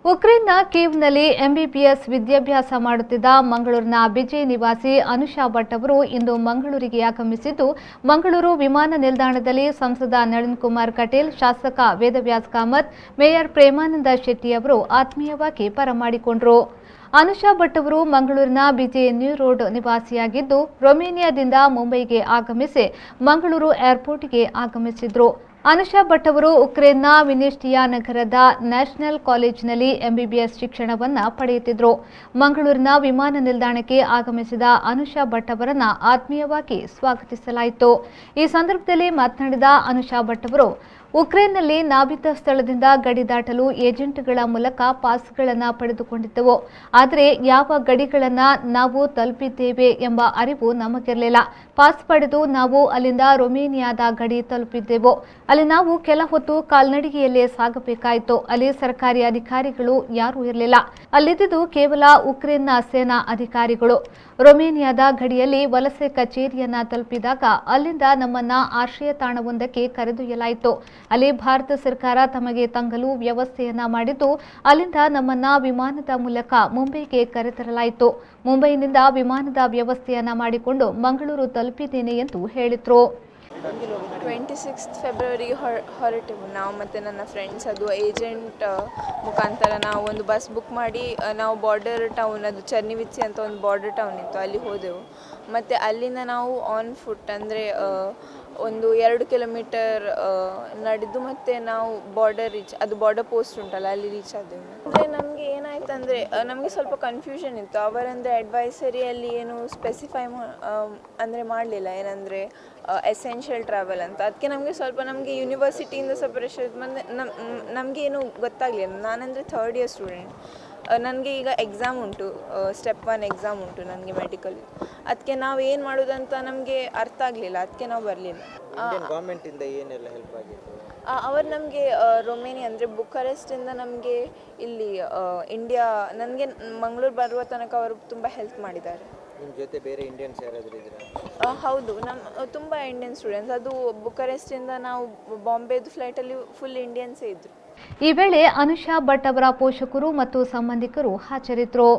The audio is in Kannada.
ಉಕ್ರೇನ್ನ ಕೀವ್ನಲ್ಲಿ ಎಂಬಿಬಿಎಸ್ ವಿದ್ಯಾಭ್ಯಾಸ ಮಾಡುತ್ತಿದ್ದ ಮಂಗಳೂರಿನ ಬಿಜೆ ನಿವಾಸಿ ಅನುಷಾ ಭಟ್ ಅವರು ಇಂದು ಮಂಗಳೂರಿಗೆ ಆಗಮಿಸಿದ್ದು, ಮಂಗಳೂರು ವಿಮಾನ ನಿಲ್ದಾಣದಲ್ಲಿ ಸಂಸದ ನಳಿನ್ ಕುಮಾರ್ ಕಟೀಲ್, ಶಾಸಕ ವೇದವ್ಯಾಸ್ ಕಾಮತ್, ಮೇಯರ್ ಪ್ರೇಮಾನಂದ ಶೆಟ್ಟಿ ಅವರು ಆತ್ಮೀಯವಾಗಿ ಬರಮಾಡಿಕೊಂಡರು. ಅನುಷಾ ಭಟ್ ಅವರು ಮಂಗಳೂರಿನ ಬಿಜೆ ನ್ಯೂ ರೋಡ್ ನಿವಾಸಿಯಾಗಿದ್ದು, ರೊಮೇನಿಯಾದಿಂದ ಮುಂಬೈಗೆ ಆಗಮಿಸಿ ಮಂಗಳೂರು ಏರ್ಪೋರ್ಟ್ಗೆ ಆಗಮಿಸಿದ್ರು. ಅನುಷಾ ಭಟ್ ಅವರು ಉಕ್ರೇನ್ನ ವಿನಿಸ್ಟಿಯಾ ನಗರದ ನ್ಯಾಷನಲ್ ಕಾಲೇಜಿನಲ್ಲಿ ಎಂಬಿಬಿಎಸ್ ಶಿಕ್ಷಣವನ್ನು ಪಡೆಯುತ್ತಿದ್ದರು. ಮಂಗಳೂರಿನ ವಿಮಾನ ನಿಲ್ದಾಣಕ್ಕೆ ಆಗಮಿಸಿದ ಅನುಷಾ ಭಟ್ ಅವರನ್ನು ಆತ್ಮೀಯವಾಗಿ ಸ್ವಾಗತಿಸಲಾಯಿತು. ಈ ಸಂದರ್ಭದಲ್ಲಿ ಮಾತನಾಡಿದ ಅನುಷಾ ಭಟ್ ಅವರು, ಉಕ್ರೇನ್ನಲ್ಲಿ ನಾವಿದ್ದ ಸ್ಥಳದಿಂದ ಗಡಿ ದಾಟಲು ಏಜೆಂಟ್ಗಳ ಮೂಲಕ ಪಾಸ್ಗಳನ್ನು ಪಡೆದುಕೊಂಡಿದ್ದೆವು. ಆದರೆ ಯಾವ ಗಡಿಗಳನ್ನು ನಾವು ತಲುಪಿದ್ದೇವೆ ಎಂಬ ಅರಿವು ನಮಗಿರಲಿಲ್ಲ. ಪಾಸ್ ಪಡೆದು ನಾವು ಅಲ್ಲಿಂದ ರೊಮೇನಿಯಾದ ಗಡಿ ತಲುಪಿದ್ದೆವು. ಅಲ್ಲಿ ನಾವು ಕೆಲ ಹೊತ್ತು ಕಾಲ್ನಡಿಗೆಯಲ್ಲೇ ಸಾಗಬೇಕಾಯಿತು. ಅಲ್ಲಿ ಸರ್ಕಾರಿ ಅಧಿಕಾರಿಗಳು ಯಾರೂ ಇರಲಿಲ್ಲ. ಅಲ್ಲಿದ್ದುದು ಕೇವಲ ಉಕ್ರೇನ್ನ ಸೇನಾ ಅಧಿಕಾರಿಗಳು. ರೊಮೇನಿಯಾದ ಗಡಿಯಲ್ಲಿ ವಲಸೆ ಕಚೇರಿಯನ್ನ ತಲುಪಿದಾಗ ಅಲ್ಲಿಂದ ನಮ್ಮನ್ನ ಆಶ್ರಯ ತಾಣವೊಂದಕ್ಕೆ ಕರೆದೊಯ್ಯಲಾಯಿತು. ಅಲ್ಲಿ ಭಾರತ ಸರ್ಕಾರ ತಮಗೆ ತಂಗಲು ವ್ಯವಸ್ಥೆಯನ್ನ ಮಾಡಿದ್ದು, ಅಲ್ಲಿಂದ ನಮ್ಮನ್ನ ವಿಮಾನದ ಮೂಲಕ ಮುಂಬೈಗೆ ಕರೆತರಲಾಯಿತು. ಮುಂಬೈನಿಂದ ವಿಮಾನದ ವ್ಯವಸ್ಥೆಯನ್ನ ಮಾಡಿಕೊಂಡು ಮಂಗಳೂರು ತಲುಪಿದ್ದೇನೆ ಎಂದು ಹೇಳಿದರು. 26 ಫೆಬ್ರವರಿಗೆ ಹೊರಟೆವು ನಾವು ಮತ್ತು ನನ್ನ ಫ್ರೆಂಡ್ಸ್. ಅದು ಏಜೆಂಟ್ ಮುಖಾಂತರ ನಾವು ಒಂದು ಬಸ್ ಬುಕ್ ಮಾಡಿ ನಾವು ಬಾರ್ಡರ್ ಟೌನ್, ಅದು ಚರ್ನಿವಿಚ್ಚಿ ಅಂತ ಒಂದು ಬಾರ್ಡರ್ ಟೌನ್ ಇತ್ತು, ಅಲ್ಲಿ ಹೋದೆವು. ಮತ್ತು ಅಲ್ಲಿಂದ ನಾವು ಆನ್ ಫುಟ್ ಅಂದರೆ ಒಂದು 2 ಕಿಲೋಮೀಟರ್ ನಡೆದು ಮತ್ತೆ ನಾವು ಬಾರ್ಡರ್ ಅದು ಬಾರ್ಡರ್ ಪೋಸ್ಟ್ ಉಂಟಲ್ಲ, ಅಲ್ಲಿ ರೀಚ್ ಆದೆವು. ಅಂದರೆ ನಮಗೆ ಏನಾಯ್ತು ಅಂದರೆ ನಮಗೆ ಸ್ವಲ್ಪ ಕನ್ಫ್ಯೂಷನ್ ಇತ್ತು. ಅವರಂದರೆ ಅಡ್ವೈಸರಿಯಲ್ಲಿ ಏನು ಸ್ಪೆಸಿಫೈ ಅಂದರೆ ಮಾಡಲಿಲ್ಲ, ಏನಂದರೆ ಎಸೆನ್ಷಿಯಲ್ ಟ್ರಾವೆಲ್ ಅಂತ. ಅದಕ್ಕೆ ನಮಗೆ ಯೂನಿವರ್ಸಿಟಿಯಿಂದ ಸ್ವಲ್ಪ ಪ್ರೆಷರ್ ಬಂದು ನಮಗೇನು ಗೊತ್ತಾಗಲಿಲ್ಲ. ನಾನಂದರೆ 3rd ಇಯರ್ ಸ್ಟೂಡೆಂಟ್. ನನಗೆ ಈಗ ಎಕ್ಸಾಮ್ ಉಂಟು, ಸ್ಟೆಪ್ 1 ಎಕ್ಸಾಮ್ ಉಂಟು ನನಗೆ ಮೆಡಿಕಲ್. ಅದಕ್ಕೆ ನಾವು ಏನು ಮಾಡೋದಂತ ನಮಗೆ ಅರ್ಥ ಆಗಲಿಲ್ಲ. ಅದಕ್ಕೆ ನಾವು ಬರಲಿಲ್ಲ. ಗೌರ್ಮೆಂಟಿಂದ ಏನೆಲ್ಲ ಹೆಲ್ಪ್ ಆಗಿತ್ತು? ಅವರು ನಮಗೆ ರೊಮೇನಿಯಾ ಅಂದರೆ ಬುಕಾರೆಸ್ಟಿಂದ ನಮಗೆ ಇಲ್ಲಿ ಇಂಡಿಯಾ, ನನಗೆ ಮಂಗಳೂರು ಬರುವ ತನಕ ಅವರು ತುಂಬ ಹೆಲ್ಪ್ ಮಾಡಿದ್ದಾರೆ. ನಿಮ್ಮ ಜೊತೆ ಬೇರೆ ಇಂಡಿಯನ್ಸ್ ಯಾರಾದರೂ ಇದ್ದೀರಾ? ಹೌದು, ತುಂಬ ಇಂಡಿಯನ್ ಸ್ಟೂಡೆಂಟ್ಸ್. ಅದು ಬುಕಾರೆಸ್ಟಿಂದ ನಾವು ಬಾಂಬೆದು ಫ್ಲೈಟಲ್ಲಿ ಫುಲ್ ಇಂಡಿಯನ್ಸೇ ಇದ್ದರು. ಈ ವೇಳೆ ಅನುಷಾ ಭಟ್ ಅವರ ಪೋಷಕರು ಮತ್ತು ಸಂಬಂಧಿಕರು ಹಾಜರಿದ್ದರು.